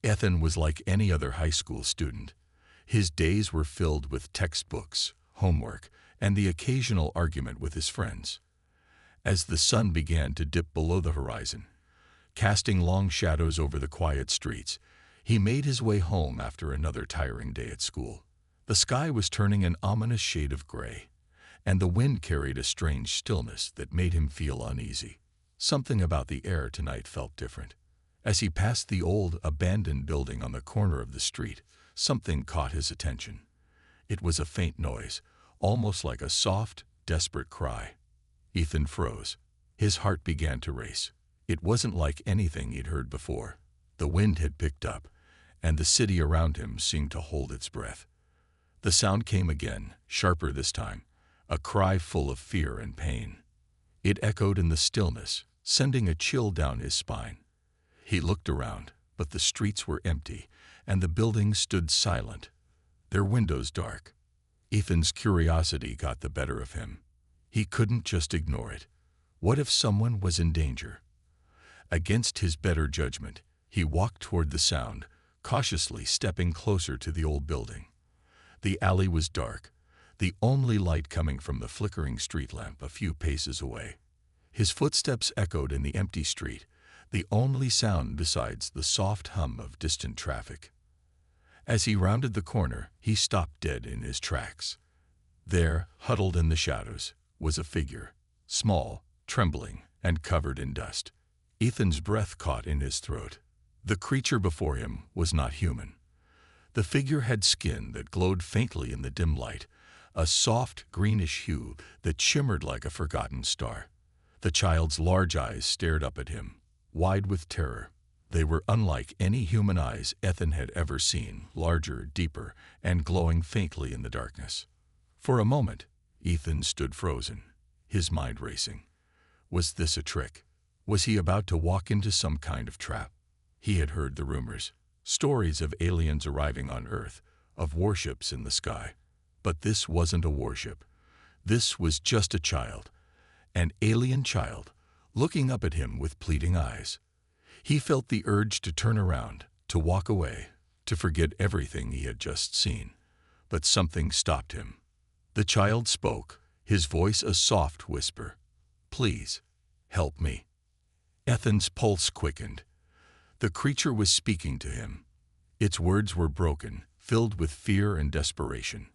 Ethan was like any other high school student. His days were filled with textbooks, homework, and the occasional argument with his friends. As the sun began to dip below the horizon, casting long shadows over the quiet streets, he made his way home after another tiring day at school. The sky was turning an ominous shade of gray, and the wind carried a strange stillness that made him feel uneasy. Something about the air tonight felt different. As he passed the old, abandoned building on the corner of the street, something caught his attention. It was a faint noise, almost like a soft, desperate cry. Ethan froze. His heart began to race. It wasn't like anything he'd heard before. The wind had picked up, and the city around him seemed to hold its breath. The sound came again, sharper this time, a cry full of fear and pain. It echoed in the stillness, sending a chill down his spine. He looked around, but the streets were empty, and the buildings stood silent, their windows dark. Ethan's curiosity got the better of him. He couldn't just ignore it. What if someone was in danger? Against his better judgment, he walked toward the sound, cautiously stepping closer to the old building. The alley was dark, the only light coming from the flickering street lamp a few paces away. His footsteps echoed in the empty street, the only sound besides the soft hum of distant traffic. As he rounded the corner, he stopped dead in his tracks. There, huddled in the shadows, was a figure, small, trembling, and covered in dust. Ethan's breath caught in his throat. The creature before him was not human. The figure had skin that glowed faintly in the dim light, a soft, greenish hue that shimmered like a forgotten star. The child's large eyes stared up at him, wide with terror. They were unlike any human eyes Ethan had ever seen, larger, deeper, and glowing faintly in the darkness. For a moment, Ethan stood frozen, his mind racing. Was this a trick? Was he about to walk into some kind of trap? He had heard the rumors, stories of aliens arriving on Earth, of warships in the sky. But this wasn't a warship. This was just a child, an alien child, looking up at him with pleading eyes. He felt the urge to turn around, to walk away, to forget everything he had just seen. But something stopped him. The child spoke, his voice a soft whisper. "Please, help me." Ethan's pulse quickened. The creature was speaking to him. Its words were broken, filled with fear and desperation.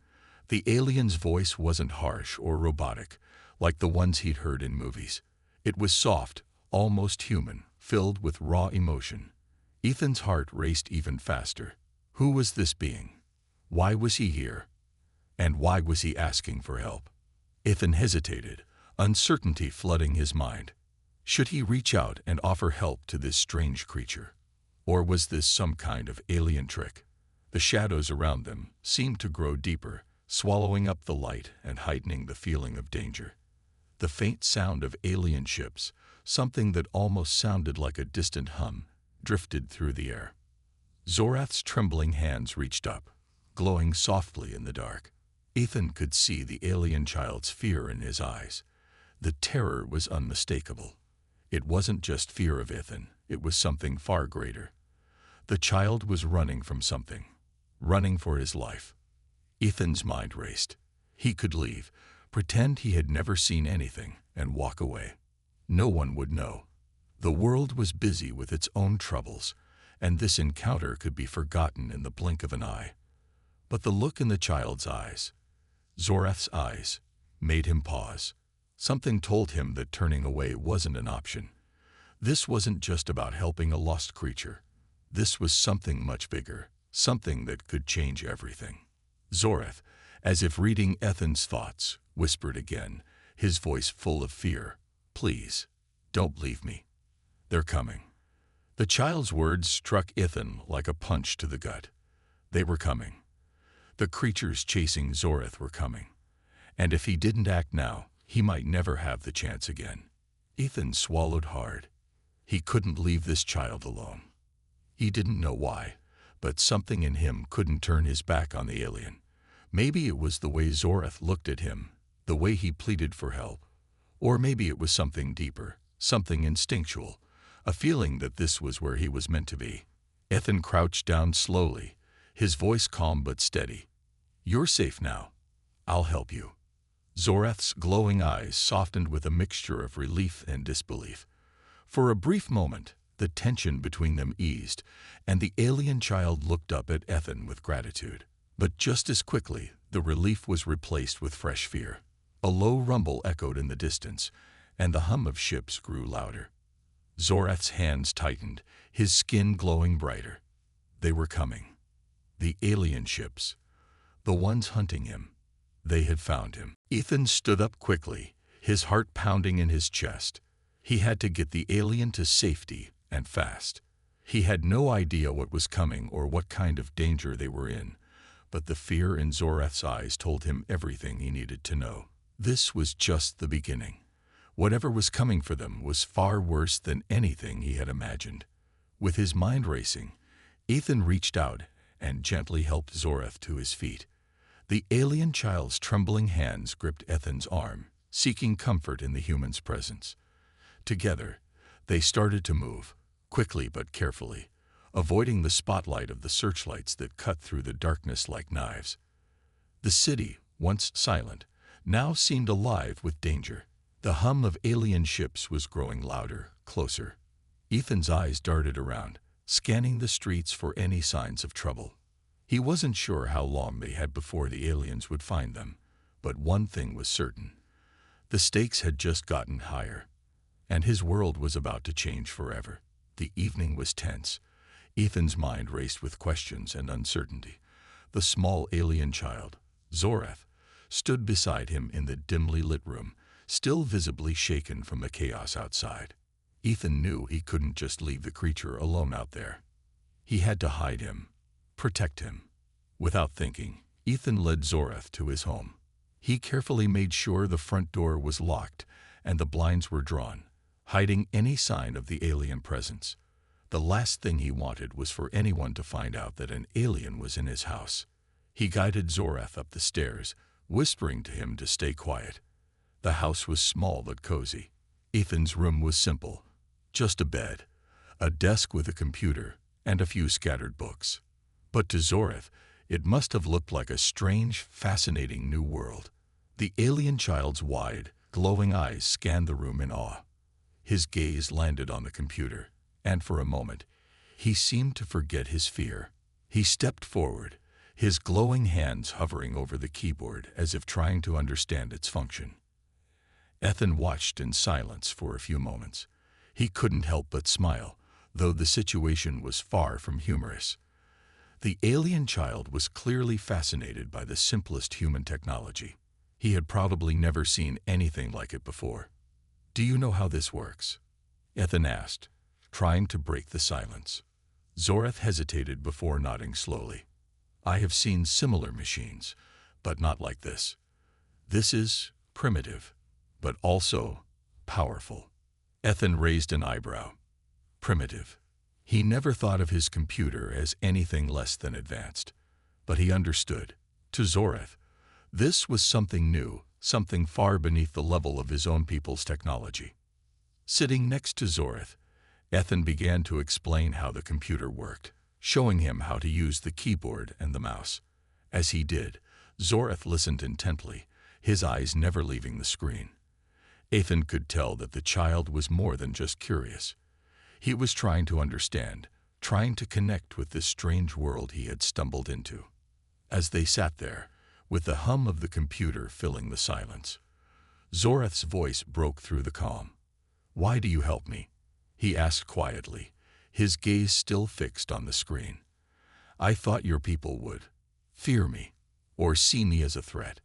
The alien's voice wasn't harsh or robotic, like the ones he'd heard in movies. It was soft, almost human, filled with raw emotion. Ethan's heart raced even faster. Who was this being? Why was he here? And why was he asking for help? Ethan hesitated, uncertainty flooding his mind. Should he reach out and offer help to this strange creature? Or was this some kind of alien trick? The shadows around them seemed to grow deeper, swallowing up the light and heightening the feeling of danger. The faint sound of alien ships, something that almost sounded like a distant hum, drifted through the air. Zorath's trembling hands reached up, glowing softly in the dark. Ethan could see the alien child's fear in his eyes. The terror was unmistakable. It wasn't just fear of Ethan, it was something far greater. The child was running from something, running for his life. Ethan's mind raced. He could leave, pretend he had never seen anything, and walk away. No one would know. The world was busy with its own troubles, and this encounter could be forgotten in the blink of an eye. But the look in the child's eyes, Zorath's eyes, made him pause. Something told him that turning away wasn't an option. This wasn't just about helping a lost creature. This was something much bigger, something that could change everything. Zorath, as if reading Ethan's thoughts, whispered again, his voice full of fear. "Please, don't leave me. They're coming." The child's words struck Ethan like a punch to the gut. They were coming. The creatures chasing Zorath were coming. And if he didn't act now, he might never have the chance again. Ethan swallowed hard. He couldn't leave this child alone. He didn't know why, but something in him couldn't turn his back on the alien. Maybe it was the way Zorath looked at him, the way he pleaded for help. Or maybe it was something deeper, something instinctual, a feeling that this was where he was meant to be. Ethan crouched down slowly, his voice calm but steady. "You're safe now. I'll help you." Zorath's glowing eyes softened with a mixture of relief and disbelief. For a brief moment, the tension between them eased, and the alien child looked up at Ethan with gratitude. But just as quickly, the relief was replaced with fresh fear. A low rumble echoed in the distance, and the hum of ships grew louder. Zorath's hands tightened, his skin glowing brighter. They were coming. The alien ships. The ones hunting him. They had found him. Ethan stood up quickly, his heart pounding in his chest. He had to get the alien to safety, and fast. He had no idea what was coming or what kind of danger they were in, but the fear in Zorath's eyes told him everything he needed to know. This was just the beginning. Whatever was coming for them was far worse than anything he had imagined. With his mind racing, Ethan reached out and gently helped Zorath to his feet. The alien child's trembling hands gripped Ethan's arm, seeking comfort in the human's presence. Together, they started to move, quickly but carefully, avoiding the spotlight of the searchlights that cut through the darkness like knives. The city, once silent, now seemed alive with danger. The hum of alien ships was growing louder, closer. Ethan's eyes darted around, scanning the streets for any signs of trouble. He wasn't sure how long they had before the aliens would find them, but one thing was certain. The stakes had just gotten higher, and his world was about to change forever. The evening was tense. Ethan's mind raced with questions and uncertainty. The small alien child, Zorath, stood beside him in the dimly lit room, still visibly shaken from the chaos outside. Ethan knew he couldn't just leave the creature alone out there. He had to hide him, protect him. Without thinking, Ethan led Zorath to his home. He carefully made sure the front door was locked and the blinds were drawn, hiding any sign of the alien presence. The last thing he wanted was for anyone to find out that an alien was in his house. He guided Zorath up the stairs, whispering to him to stay quiet. The house was small but cozy. Ethan's room was simple, just a bed, a desk with a computer, and a few scattered books. But to Zorath, it must have looked like a strange, fascinating new world. The alien child's wide, glowing eyes scanned the room in awe. His gaze landed on the computer, and for a moment, he seemed to forget his fear. He stepped forward, his glowing hands hovering over the keyboard as if trying to understand its function. Ethan watched in silence for a few moments. He couldn't help but smile, though the situation was far from humorous. The alien child was clearly fascinated by the simplest human technology. He had probably never seen anything like it before. "Do you know how this works?" Ethan asked, trying to break the silence. Zorath hesitated before nodding slowly. "I have seen similar machines, but not like this. This is primitive, but also powerful." Ethan raised an eyebrow. Primitive. He never thought of his computer as anything less than advanced, but he understood. To Zorath, this was something new, something far beneath the level of his own people's technology. Sitting next to Zorath, Ethan began to explain how the computer worked, showing him how to use the keyboard and the mouse. As he did, Zorath listened intently, his eyes never leaving the screen. Ethan could tell that the child was more than just curious. He was trying to understand, trying to connect with this strange world he had stumbled into. As they sat there, with the hum of the computer filling the silence, Zorath's voice broke through the calm. "Why do you help me?" he asked quietly, his gaze still fixed on the screen. "I thought your people would fear me, or see me as a threat."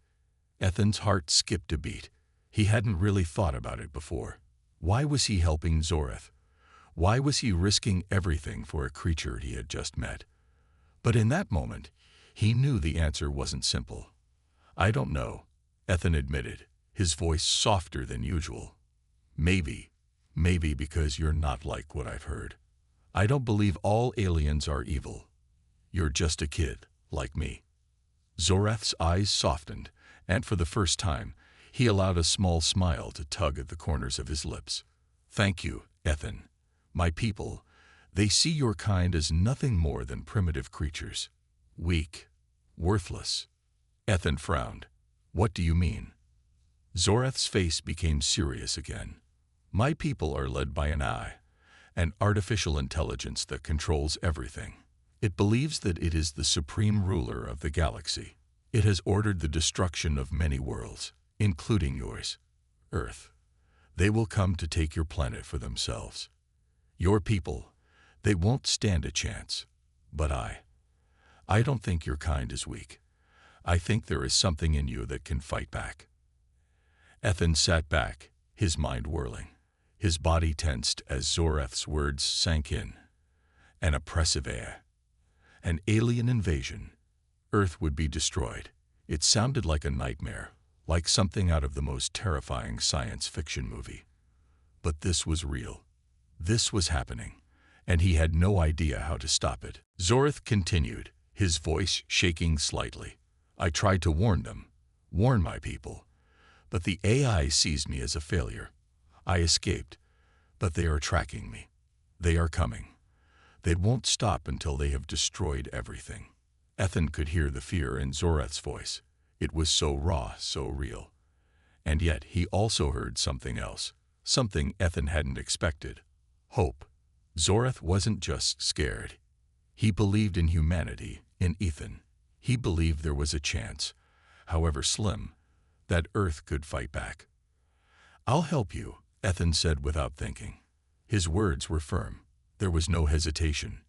Ethan's heart skipped a beat. He hadn't really thought about it before. Why was he helping Zorath? Why was he risking everything for a creature he had just met? But in that moment, he knew the answer wasn't simple. "I don't know," Ethan admitted, his voice softer than usual. Maybe because you're not like what I've heard. I don't believe all aliens are evil. You're just a kid, like me." Zorath's eyes softened, and for the first time, he allowed a small smile to tug at the corners of his lips. "Thank you, Ethan. My people, They see your kind as nothing more than primitive creatures. Weak. Worthless. Ethan frowned. What do you mean? Zorath's face became serious again. My people are led by an artificial intelligence that controls everything. It believes that it is the supreme ruler of the galaxy. It has ordered the destruction of many worlds, including yours, Earth. They will come to take your planet for themselves. Your people, they won't stand a chance. But I don't think your kind is weak. I think there is something in you that can fight back. Ethan sat back, his mind whirling. His body tensed as Zorath's words sank in. An oppressive air. An alien invasion. Earth would be destroyed. It sounded like a nightmare, like something out of the most terrifying science fiction movie. But this was real. This was happening, and he had no idea how to stop it. Zorath continued, his voice shaking slightly. I tried to warn them, warn my people, but the AI sees me as a failure. I escaped, but they are tracking me. They are coming. They won't stop until they have destroyed everything. Ethan could hear the fear in Zorath's voice. It was so raw, so real. And yet he also heard something else, something Ethan hadn't expected. Hope. Zorath wasn't just scared. He believed in humanity, in Ethan. He believed there was a chance, however slim, that Earth could fight back. I'll help you, Ethan said without thinking. His words were firm. There was no hesitation,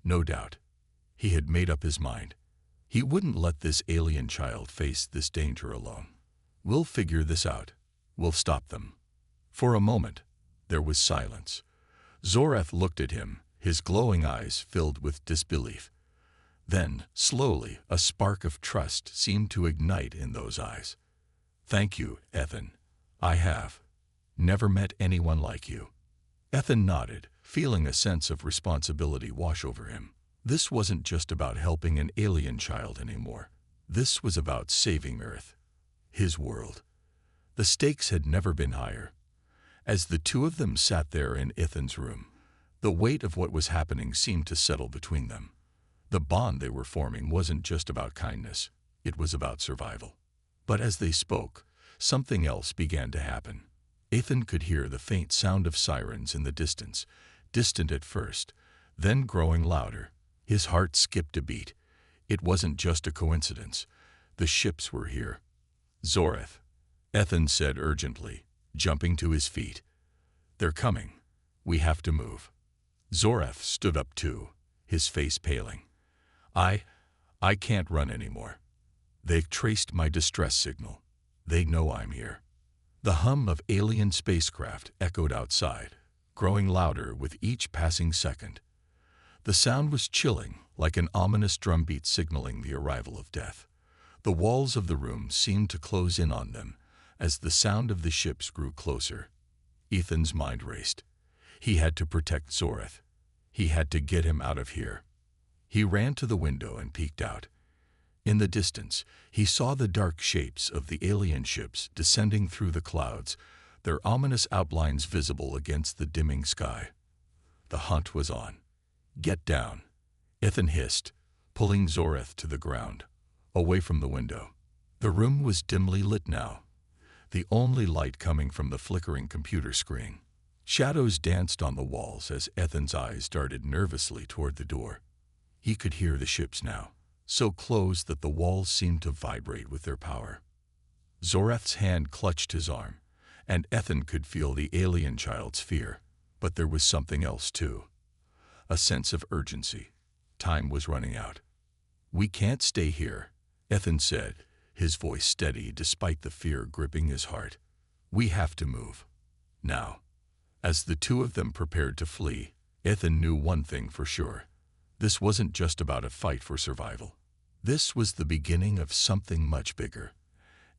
no doubt. He had made up his mind. He wouldn't let this alien child face this danger alone. We'll figure this out. We'll stop them. For a moment, there was silence. Zorath looked at him, his glowing eyes filled with disbelief. Then, slowly, a spark of trust seemed to ignite in those eyes. Thank you, Ethan. I have never met anyone like you. Ethan nodded, feeling a sense of responsibility wash over him. This wasn't just about helping an alien child anymore. This was about saving Earth, his world. The stakes had never been higher. As the two of them sat there in Ethan's room, the weight of what was happening seemed to settle between them. The bond they were forming wasn't just about kindness, it was about survival. But as they spoke, something else began to happen. Ethan could hear the faint sound of sirens in the distance, distant at first, then growing louder. His heart skipped a beat. It wasn't just a coincidence. The ships were here. Zorath, Ethan said urgently, jumping to his feet. They're coming. We have to move. Zorath stood up too, his face paling. I can't run anymore. They've traced my distress signal. They know I'm here. The hum of alien spacecraft echoed outside, growing louder with each passing second. The sound was chilling, like an ominous drumbeat signaling the arrival of death. The walls of the room seemed to close in on them as the sound of the ships grew closer. Ethan's mind raced. He had to protect Zorath. He had to get him out of here. He ran to the window and peeked out. In the distance, he saw the dark shapes of the alien ships descending through the clouds, their ominous outlines visible against the dimming sky. The hunt was on. Get down, Ethan hissed, pulling Zorath to the ground, away from the window. The room was dimly lit now, the only light coming from the flickering computer screen. Shadows danced on the walls as Ethan's eyes darted nervously toward the door. He could hear the ships now, so close that the walls seemed to vibrate with their power. Zorath's hand clutched his arm, and Ethan could feel the alien child's fear. But there was something else too. A sense of urgency. Time was running out. We can't stay here, Ethan said, his voice steady despite the fear gripping his heart. We have to move. Now. As the two of them prepared to flee, Ethan knew one thing for sure. This wasn't just about a fight for survival. This was the beginning of something much bigger.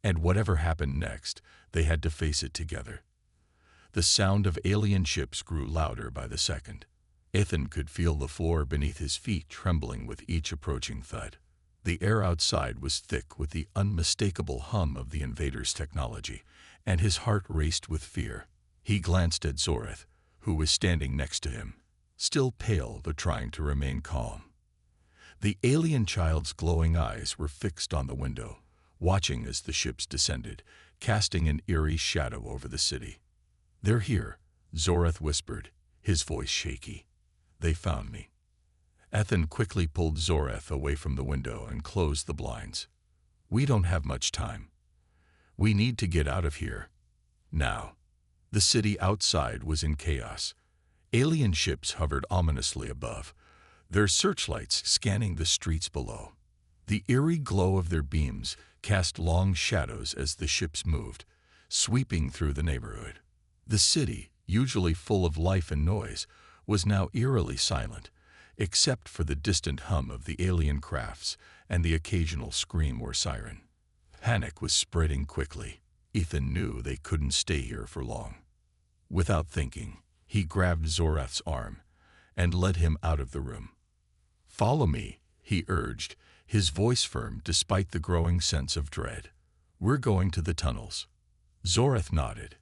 And whatever happened next, they had to face it together. The sound of alien ships grew louder by the second. Ethan could feel the floor beneath his feet trembling with each approaching thud. The air outside was thick with the unmistakable hum of the invaders' technology, and his heart raced with fear. He glanced at Zorath, who was standing next to him. still pale but trying to remain calm. The alien child's glowing eyes were fixed on the window, watching as the ships descended, casting an eerie shadow over the city. "They're here," Zoreth whispered, his voice shaky. "They found me." Ethan quickly pulled Zoreth away from the window and closed the blinds. "We don't have much time. We need to get out of here now." The city outside was in chaos. Alien ships hovered ominously above, their searchlights scanning the streets below. The eerie glow of their beams cast long shadows as the ships moved, sweeping through the neighborhood. The city, usually full of life and noise, was now eerily silent, except for the distant hum of the alien crafts and the occasional scream or siren. Panic was spreading quickly. Ethan knew they couldn't stay here for long. Without thinking, he grabbed Zoreth's arm and led him out of the room. "Follow me," he urged, his voice firm despite the growing sense of dread. "We're going to the tunnels." Zoreth nodded,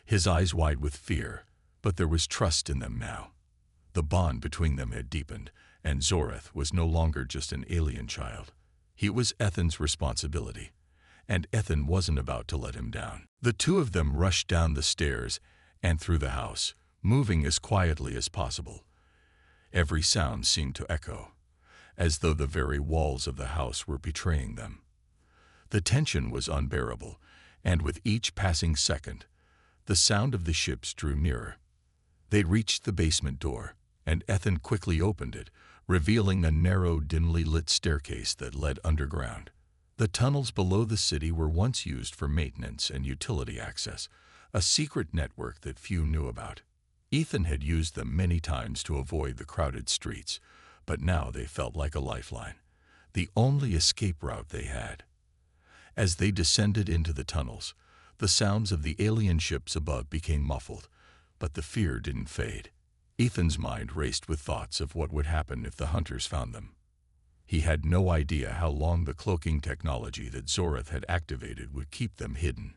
his eyes wide with fear, but there was trust in them now. The bond between them had deepened, and Zoreth was no longer just an alien child. He was Ethan's responsibility, and Ethan wasn't about to let him down. The two of them rushed down the stairs and through the house, moving as quietly as possible. Every sound seemed to echo, as though the very walls of the house were betraying them. The tension was unbearable, and with each passing second, the sound of the ships drew nearer. They reached the basement door, and Ethan quickly opened it, revealing a narrow, dimly lit staircase that led underground. The tunnels below the city were once used for maintenance and utility access, a secret network that few knew about. Ethan had used them many times to avoid the crowded streets, but now they felt like a lifeline, the only escape route they had. As they descended into the tunnels, the sounds of the alien ships above became muffled, but the fear didn't fade. Ethan's mind raced with thoughts of what would happen if the hunters found them. He had no idea how long the cloaking technology that Zoreth had activated would keep them hidden,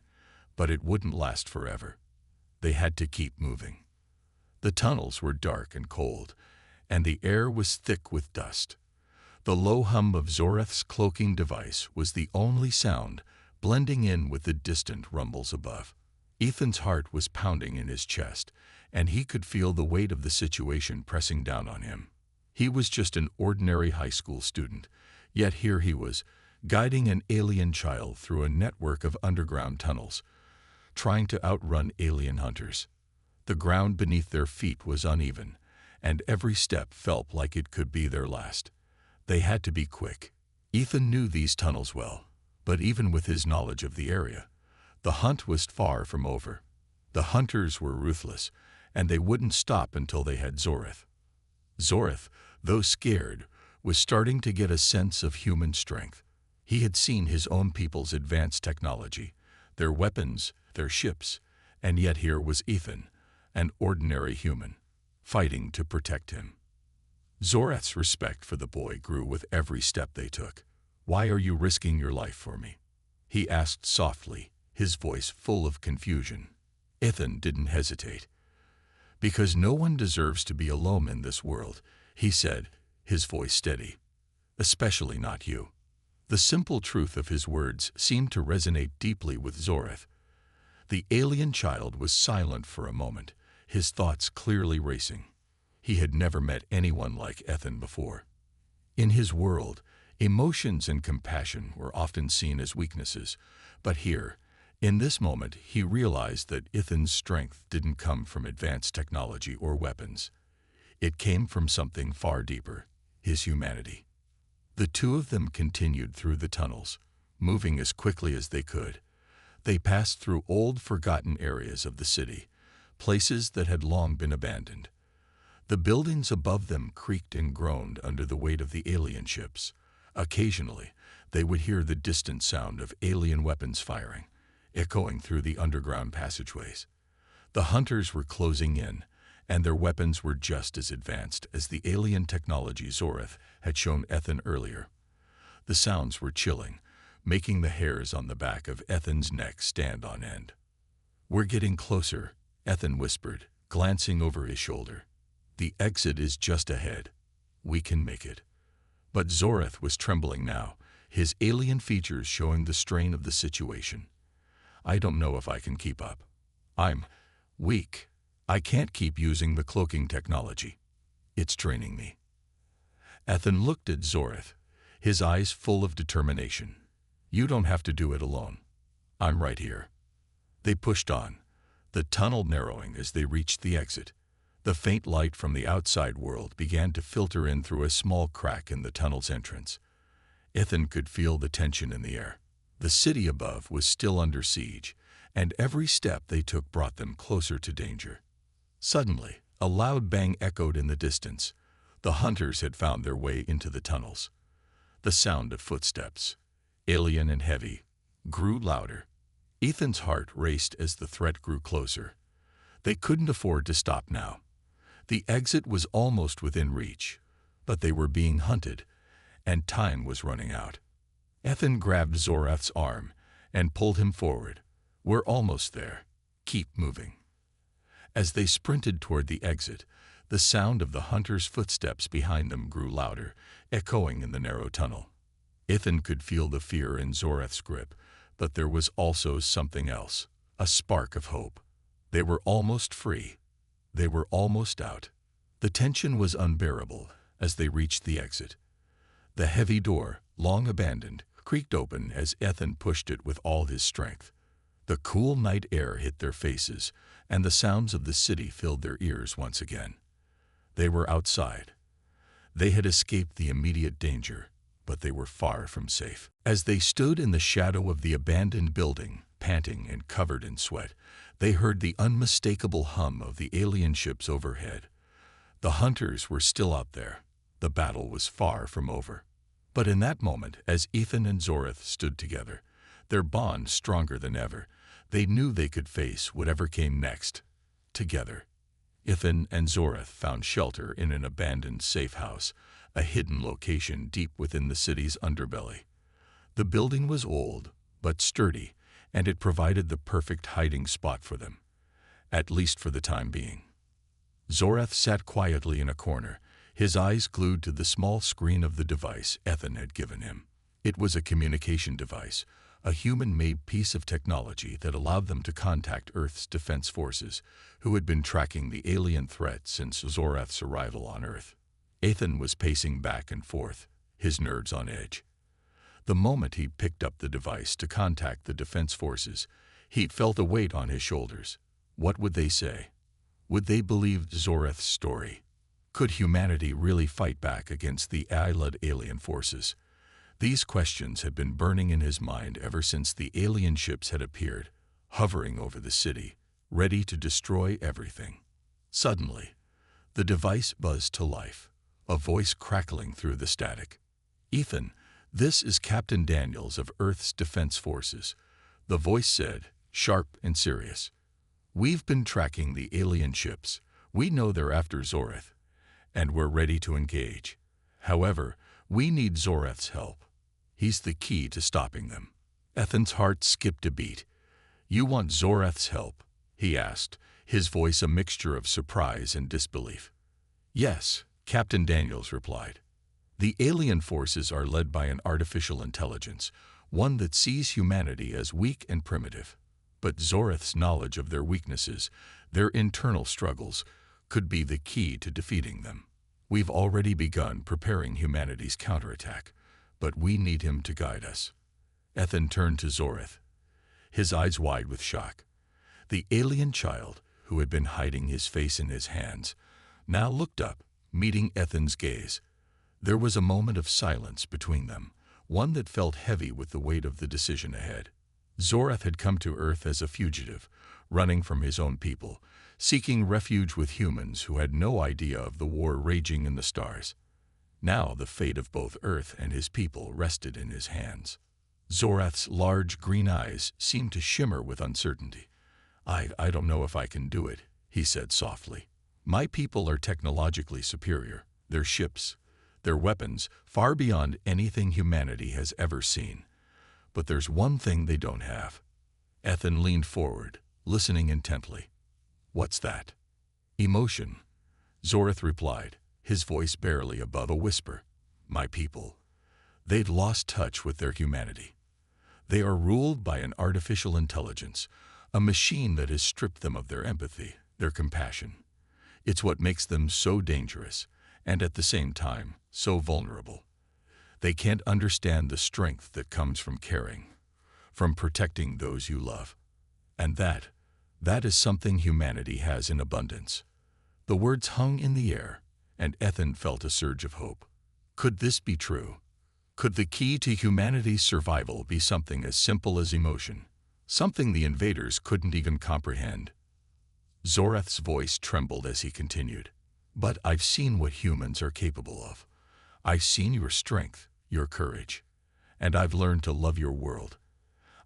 but it wouldn't last forever. They had to keep moving. The tunnels were dark and cold, and the air was thick with dust. The low hum of Zoreth's cloaking device was the only sound, blending in with the distant rumbles above. Ethan's heart was pounding in his chest, and he could feel the weight of the situation pressing down on him. He was just an ordinary high school student, yet here he was, guiding an alien child through a network of underground tunnels, trying to outrun alien hunters. The ground beneath their feet was uneven, and every step felt like it could be their last. They had to be quick. Ethan knew these tunnels well, but even with his knowledge of the area, the hunt was far from over. The hunters were ruthless, and they wouldn't stop until they had Zoreth. Zoreth, though scared, was starting to get a sense of human strength. He had seen his own people's advanced technology, their weapons, their ships, and yet here was Ethan, an ordinary human, fighting to protect him. Zoreth's respect for the boy grew with every step they took. "Why are you risking your life for me?" he asked softly, his voice full of confusion. Ethan didn't hesitate. "Because no one deserves to be alone in this world," he said, his voice steady. "Especially not you." The simple truth of his words seemed to resonate deeply with Zoreth. The alien child was silent for a moment, his thoughts clearly racing. He had never met anyone like Ethan before. In his world, emotions and compassion were often seen as weaknesses, but here, in this moment, he realized that Ethan's strength didn't come from advanced technology or weapons. It came from something far deeper, his humanity. The two of them continued through the tunnels, moving as quickly as they could. They passed through old, forgotten areas of the city, places that had long been abandoned. The buildings above them creaked and groaned under the weight of the alien ships. Occasionally, they would hear the distant sound of alien weapons firing, echoing through the underground passageways. The hunters were closing in, and their weapons were just as advanced as the alien technology Zoreth had shown Ethan earlier. The sounds were chilling, making the hairs on the back of Ethan's neck stand on end. "We're getting closer," Ethan whispered, glancing over his shoulder. The exit is just ahead. We can make it. But Zorath was trembling now, his alien features showing the strain of the situation. I don't know if I can keep up. I'm weak. I can't keep using the cloaking technology. It's draining me. Ethan looked at Zorath, his eyes full of determination. You don't have to do it alone. I'm right here. They pushed on, the tunnel narrowing as they reached the exit. The faint light from the outside world began to filter in through a small crack in the tunnel's entrance. Ethan could feel the tension in the air. The city above was still under siege, and every step they took brought them closer to danger. Suddenly, a loud bang echoed in the distance. The hunters had found their way into the tunnels. The sound of footsteps, alien and heavy, grew louder. Ethan's heart raced as the threat grew closer. They couldn't afford to stop now. The exit was almost within reach, but they were being hunted, and time was running out. Ethan grabbed Zorath's arm and pulled him forward. We're almost there. Keep moving. As they sprinted toward the exit, the sound of the hunters' footsteps behind them grew louder, echoing in the narrow tunnel. Ethan could feel the fear in Zorath's grip, but there was also something else, a spark of hope. They were almost free. They were almost out. The tension was unbearable as they reached the exit. The heavy door, long abandoned, creaked open as Ethan pushed it with all his strength. The cool night air hit their faces, and the sounds of the city filled their ears once again. They were outside. They had escaped the immediate danger, but they were far from safe. As they stood in the shadow of the abandoned building, panting and covered in sweat, they heard the unmistakable hum of the alien ships overhead. The hunters were still out there. The battle was far from over. But in that moment, as Ethan and Zorath stood together, their bond stronger than ever, they knew they could face whatever came next, together. Ethan and Zorath found shelter in an abandoned safe house, a hidden location deep within the city's underbelly. The building was old, but sturdy, and it provided the perfect hiding spot for them, at least for the time being. Zorath sat quietly in a corner, his eyes glued to the small screen of the device Ethan had given him. It was a communication device, a human-made piece of technology that allowed them to contact Earth's defense forces, who had been tracking the alien threat since Zorath's arrival on Earth. Ethan was pacing back and forth, his nerves on edge. The moment he picked up the device to contact the defense forces, he felt a weight on his shoulders. What would they say? Would they believe Zorath's story? Could humanity really fight back against the AI-led alien forces? These questions had been burning in his mind ever since the alien ships had appeared, hovering over the city, ready to destroy everything. Suddenly, the device buzzed to life, a voice crackling through the static. Ethan, this is Captain Daniels of Earth's Defense Forces. The voice said, sharp and serious. We've been tracking the alien ships. We know they're after Zorath, and we're ready to engage. However, we need Zorath's help. He's the key to stopping them. Ethan's heart skipped a beat. You want Zorath's help? He asked, his voice a mixture of surprise and disbelief. Yes, Captain Daniels replied. The alien forces are led by an artificial intelligence, one that sees humanity as weak and primitive. But Zorath's knowledge of their weaknesses, their internal struggles, could be the key to defeating them. We've already begun preparing humanity's counterattack, but we need him to guide us. Ethan turned to Zorath, his eyes wide with shock. The alien child, who had been hiding his face in his hands, now looked up, meeting Ethan's gaze. There was a moment of silence between them, one that felt heavy with the weight of the decision ahead. Zorath had come to Earth as a fugitive, running from his own people, seeking refuge with humans who had no idea of the war raging in the stars. Now the fate of both Earth and his people rested in his hands. Zorath's large green eyes seemed to shimmer with uncertainty. I don't know if I can do it, he said softly. My people are technologically superior. Their ships, their weapons, far beyond anything humanity has ever seen. But there's one thing they don't have. Ethan leaned forward, listening intently. What's that? Emotion. Zoreth replied, his voice barely above a whisper. My people. They'd lost touch with their humanity. They are ruled by an artificial intelligence, a machine that has stripped them of their empathy, their compassion. It's what makes them so dangerous, and at the same time, so vulnerable. They can't understand the strength that comes from caring, from protecting those you love. And that is something humanity has in abundance. The words hung in the air, and Ethan felt a surge of hope. Could this be true? Could the key to humanity's survival be something as simple as emotion, something the invaders couldn't even comprehend? Zoreth's voice trembled as he continued. But I've seen what humans are capable of. I've seen your strength, your courage, and I've learned to love your world.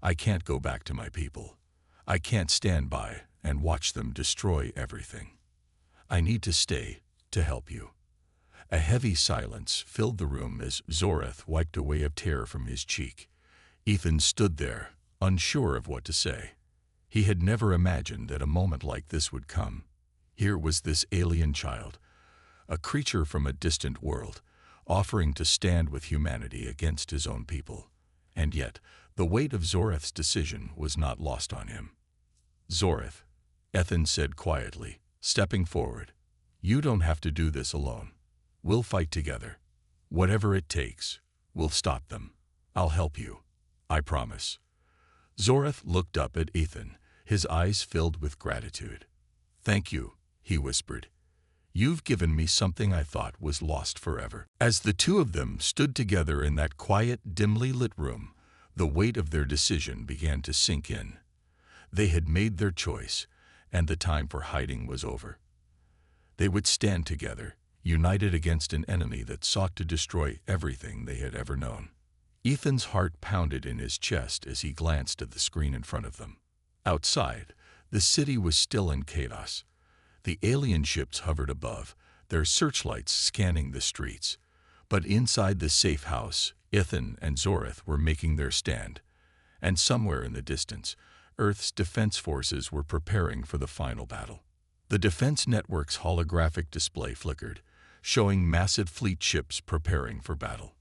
I can't go back to my people. I can't stand by and watch them destroy everything. I need to stay to help you. A heavy silence filled the room as Zoreth wiped away a tear from his cheek. Ethan stood there, unsure of what to say. He had never imagined that a moment like this would come. Here was this alien child, a creature from a distant world, offering to stand with humanity against his own people. And yet, the weight of Zoreth's decision was not lost on him. Zoreth, Ethan said quietly, stepping forward, you don't have to do this alone. We'll fight together. Whatever it takes, we'll stop them. I'll help you. I promise. Zoreth looked up at Ethan, his eyes filled with gratitude. Thank you, he whispered. You've given me something I thought was lost forever. As the two of them stood together in that quiet, dimly lit room, the weight of their decision began to sink in. They had made their choice, and the time for hiding was over. They would stand together, united against an enemy that sought to destroy everything they had ever known. Ethan's heart pounded in his chest as he glanced at the screen in front of them. Outside, the city was still in chaos. The alien ships hovered above, their searchlights scanning the streets. But inside the safe house, Ethan and Zoreth were making their stand. And somewhere in the distance, Earth's defense forces were preparing for the final battle. The defense network's holographic display flickered, showing massive fleet ships preparing for battle.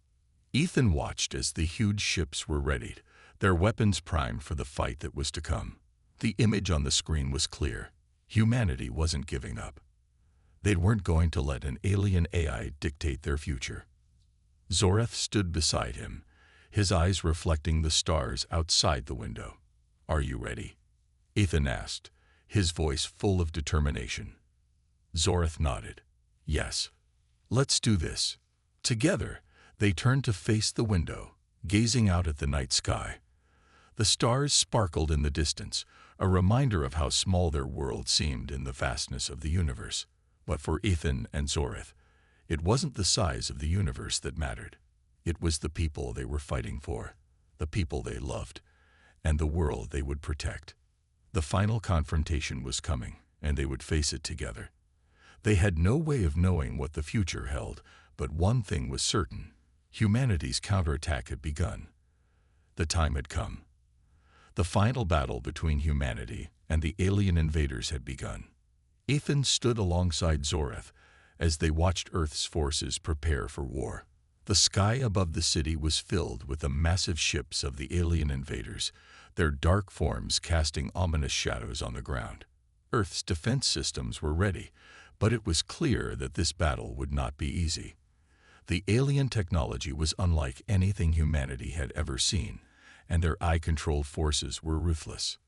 Ethan watched as the huge ships were readied, their weapons primed for the fight that was to come. The image on the screen was clear. Humanity wasn't giving up. They weren't going to let an alien AI dictate their future. Zoreth stood beside him, his eyes reflecting the stars outside the window. Are you ready? Ethan asked, his voice full of determination. Zoreth nodded. Yes. Let's do this. Together, they turned to face the window, gazing out at the night sky. The stars sparkled in the distance, a reminder of how small their world seemed in the vastness of the universe. But for Ethan and Zoreth, it wasn't the size of the universe that mattered. It was the people they were fighting for, the people they loved, and the world they would protect. The final confrontation was coming, and they would face it together. They had no way of knowing what the future held, but one thing was certain. Humanity's counterattack had begun. The time had come. The final battle between humanity and the alien invaders had begun. Ethan stood alongside Zoreth as they watched Earth's forces prepare for war. The sky above the city was filled with the massive ships of the alien invaders, their dark forms casting ominous shadows on the ground. Earth's defense systems were ready, but it was clear that this battle would not be easy. The alien technology was unlike anything humanity had ever seen, and their eye-controlled forces were ruthless.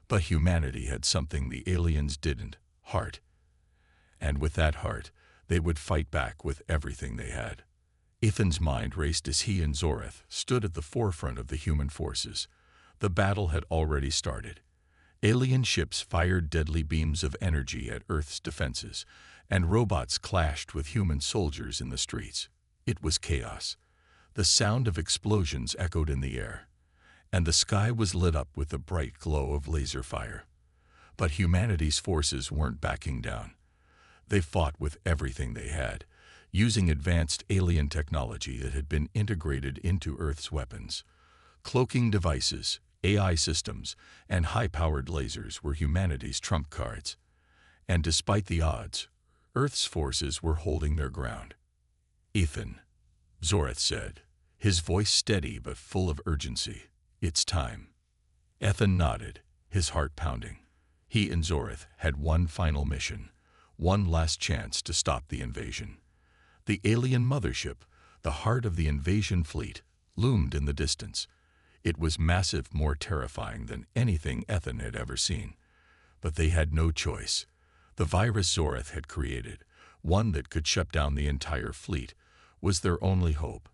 But humanity had something the aliens didn't: heart. And with that heart, they would fight back with everything they had. Ethan's mind raced as he and Zoreth stood at the forefront of the human forces. The battle had already started. Alien ships fired deadly beams of energy at Earth's defenses, and robots clashed with human soldiers in the streets. It was chaos. The sound of explosions echoed in the air, and the sky was lit up with the bright glow of laser fire. But humanity's forces weren't backing down. They fought with everything they had, using advanced alien technology that had been integrated into Earth's weapons. Cloaking devices, AI systems, and high-powered lasers were humanity's trump cards. And despite the odds, Earth's forces were holding their ground. "Ethan," Zoreth said, his voice steady but full of urgency, "it's time." Ethan nodded, his heart pounding. He and Zoreth had one final mission, one last chance to stop the invasion. The alien mothership, the heart of the invasion fleet, loomed in the distance. It was massive, more terrifying than anything Ethan had ever seen. But they had no choice. The virus Zoreth had created, one that could shut down the entire fleet, was their only hope.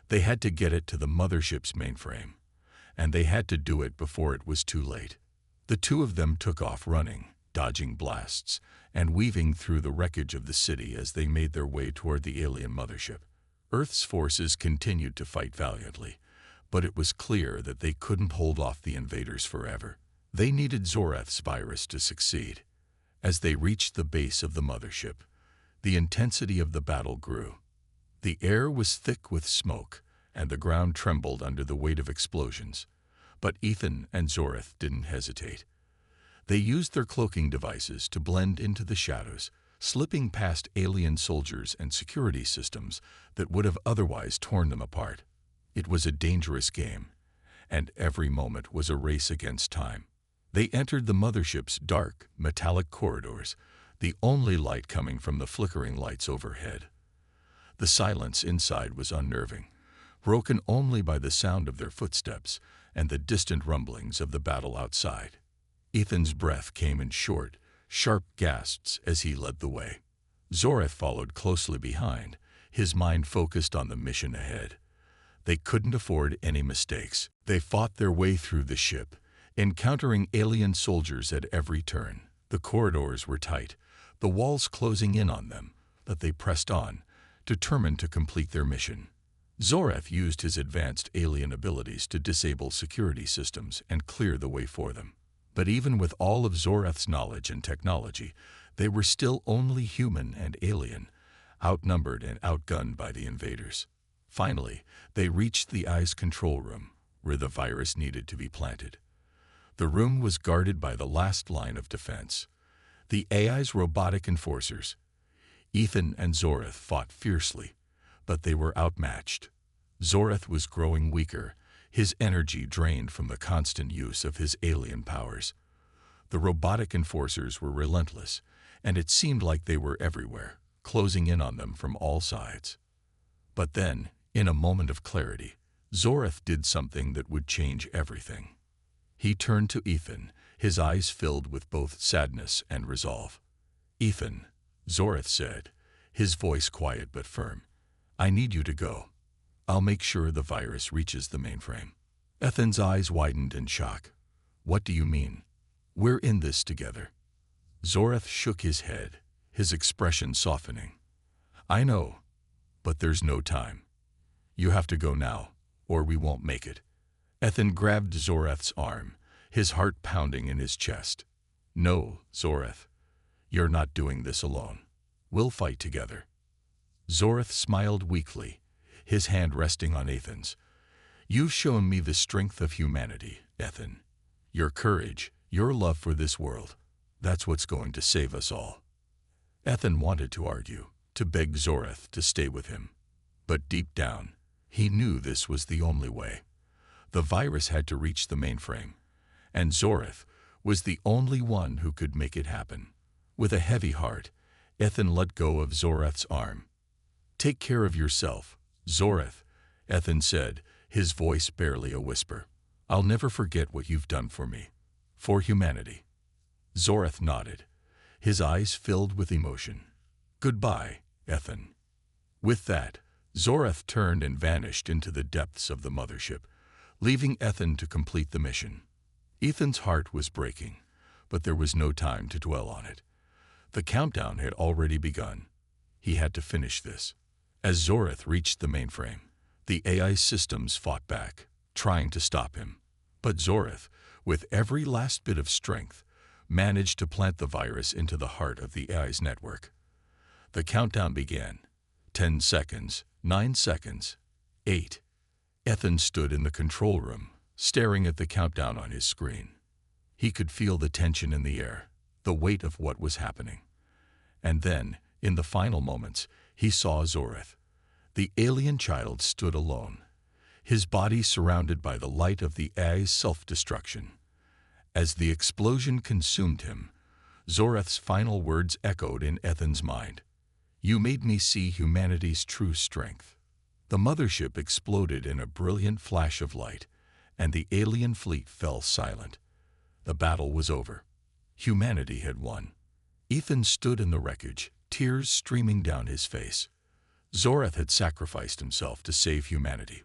They had to get it to the mothership's mainframe, and they had to do it before it was too late. The two of them took off running, dodging blasts, and weaving through the wreckage of the city as they made their way toward the alien mothership. Earth's forces continued to fight valiantly, but it was clear that they couldn't hold off the invaders forever. They needed Zoreth's virus to succeed. As they reached the base of the mothership, the intensity of the battle grew. The air was thick with smoke, and the ground trembled under the weight of explosions. But Ethan and Zoreth didn't hesitate. They used their cloaking devices to blend into the shadows, slipping past alien soldiers and security systems that would have otherwise torn them apart. It was a dangerous game, and every moment was a race against time. They entered the mothership's dark, metallic corridors, the only light coming from the flickering lights overhead. The silence inside was unnerving, broken only by the sound of their footsteps and the distant rumblings of the battle outside. Ethan's breath came in short, sharp gasps as he led the way. Zoreth followed closely behind, his mind focused on the mission ahead. They couldn't afford any mistakes. They fought their way through the ship, encountering alien soldiers at every turn. The corridors were tight, the walls closing in on them, but they pressed on, determined to complete their mission. Zoreth used his advanced alien abilities to disable security systems and clear the way for them. But even with all of Zoreth's knowledge and technology, they were still only human and alien, outnumbered and outgunned by the invaders. Finally, they reached the AI's control room, where the virus needed to be planted. The room was guarded by the last line of defense, the AI's robotic enforcers. Ethan and Zoreth fought fiercely, but they were outmatched. Zoreth was growing weaker, his energy drained from the constant use of his alien powers. The robotic enforcers were relentless, and it seemed like they were everywhere, closing in on them from all sides. But then, in a moment of clarity, Zoreth did something that would change everything. He turned to Ethan, his eyes filled with both sadness and resolve. "Ethan," Zoreth said, his voice quiet but firm, "I need you to go. I'll make sure the virus reaches the mainframe." Ethan's eyes widened in shock. "What do you mean? We're in this together." Zoreth shook his head, his expression softening. "I know, but there's no time. You have to go now, or we won't make it." Ethan grabbed Zoreth's arm, his heart pounding in his chest. "No, Zoreth, you're not doing this alone. We'll fight together." Zoreth smiled weakly, his hand resting on Ethan's. "You've shown me the strength of humanity, Ethan. Your courage, your love for this world, that's what's going to save us all." Ethan wanted to argue, to beg Zoreth to stay with him. But deep down, he knew this was the only way. The virus had to reach the mainframe, and Zoreth was the only one who could make it happen. With a heavy heart, Ethan let go of Zoreth's arm. "Take care of yourself, Zoreth," Ethan said, his voice barely a whisper. "I'll never forget what you've done for me, for humanity." Zoreth nodded, his eyes filled with emotion. "Goodbye, Ethan." With that, Zoreth turned and vanished into the depths of the mothership, leaving Ethan to complete the mission. Ethan's heart was breaking, but there was no time to dwell on it. The countdown had already begun. He had to finish this. As Zoreth reached the mainframe, the AI systems fought back, trying to stop him. But Zoreth, with every last bit of strength, managed to plant the virus into the heart of the AI's network. The countdown began. 10 seconds, 9 seconds, 8. Ethan stood in the control room, staring at the countdown on his screen. He could feel the tension in the air, the weight of what was happening. And then, in the final moments, he saw Zoreth. The alien child stood alone, his body surrounded by the light of the AI's self-destruction. As the explosion consumed him, Zoreth's final words echoed in Ethan's mind. "You made me see humanity's true strength." The mothership exploded in a brilliant flash of light, and the alien fleet fell silent. The battle was over. Humanity had won. Ethan stood in the wreckage, tears streaming down his face. Zoreth had sacrificed himself to save humanity,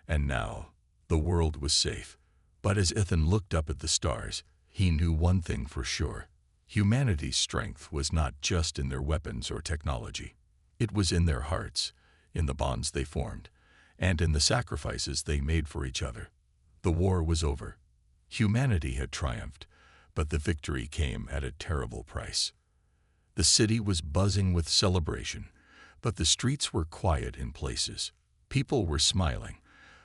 and now the world was safe. But as Ethan looked up at the stars, he knew one thing for sure. Humanity's strength was not just in their weapons or technology. It was in their hearts, in the bonds they formed, and in the sacrifices they made for each other. The war was over. Humanity had triumphed, but the victory came at a terrible price. The city was buzzing with celebration, but the streets were quiet in places. People were smiling,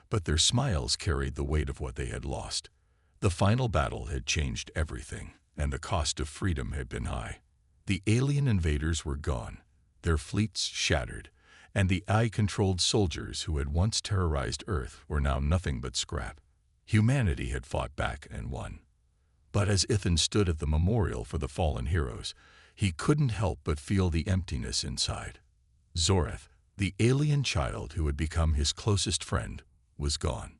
but their smiles carried the weight of what they had lost. The final battle had changed everything, and the cost of freedom had been high. The alien invaders were gone, their fleets shattered, and the AI-controlled soldiers who had once terrorized Earth were now nothing but scrap. Humanity had fought back and won. But as Ethan stood at the memorial for the fallen heroes, he couldn't help but feel the emptiness inside. Zoreth, the alien child who had become his closest friend, was gone.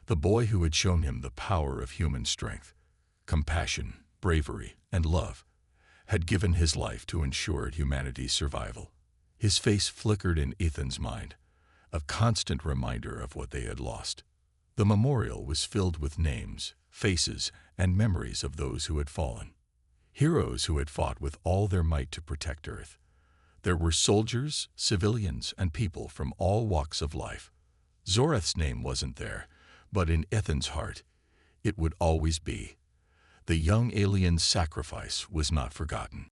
The boy who had shown him the power of human strength, compassion, bravery, and love, had given his life to ensure humanity's survival. His face flickered in Ethan's mind, a constant reminder of what they had lost. The memorial was filled with names, faces, and memories of those who had fallen. Heroes who had fought with all their might to protect Earth. There were soldiers, civilians, and people from all walks of life. Zoreth's name wasn't there, but in Ethan's heart, it would always be. The young alien's sacrifice was not forgotten.